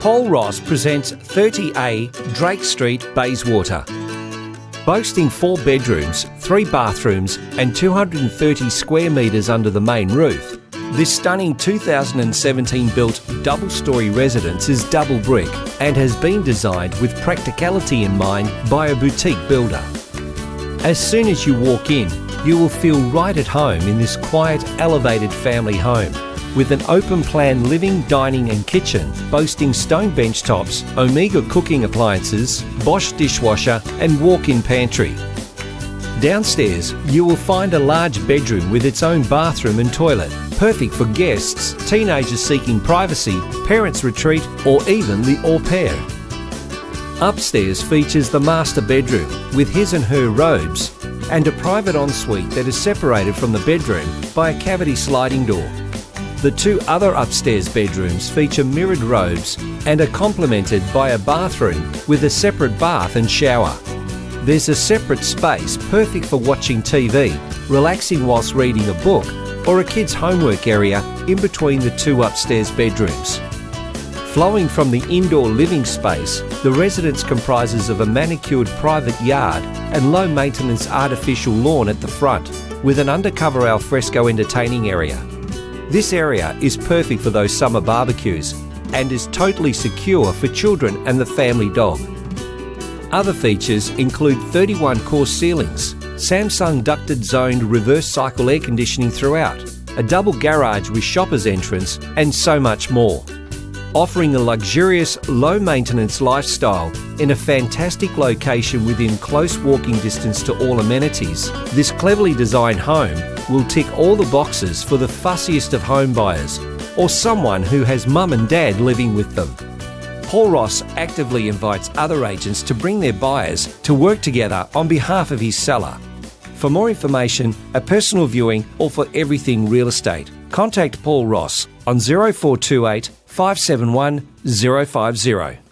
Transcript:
Paul Ross presents 30A Drake Street, Bayswater. Boasting 4 bedrooms, 3 bathrooms and 230 square metres under the main roof, this stunning 2017 built double-storey residence is double brick and has been designed with practicality in mind by a boutique builder. As soon as you walk in, you will feel right at home in this quiet, elevated family home, with an open-plan living, dining and kitchen boasting stone bench tops, Omega cooking appliances, Bosch Dishwasher and walk-in pantry. Downstairs, you will find a large bedroom with its own bathroom and toilet, perfect for guests, teenagers seeking privacy, parents' retreat or even the au pair. Upstairs features the master bedroom with his and her robes and a private ensuite that is separated from the bedroom by a cavity sliding door. The 2 other upstairs bedrooms feature mirrored robes and are complemented by a bathroom with a separate bath and shower. There's a separate space perfect for watching TV, relaxing whilst reading a book, or a kid's homework area in between the 2 upstairs bedrooms. Flowing from the indoor living space, the residence comprises of a manicured private yard and low-maintenance artificial lawn at the front, with an undercover alfresco entertaining area. This area is perfect for those summer barbecues and is totally secure for children and the family dog. Other features include 31 course ceilings, Samsung ducted zoned reverse cycle air conditioning throughout, a double garage with shopper's entrance and so much more. Offering a luxurious, low-maintenance lifestyle in a fantastic location within close walking distance to all amenities, this cleverly designed home will tick all the boxes for the fussiest of home buyers or someone who has mum and dad living with them. Paul Ross actively invites other agents to bring their buyers to work together on behalf of his seller. For more information, a personal viewing or for everything real estate, contact Paul Ross on 0428 571 050.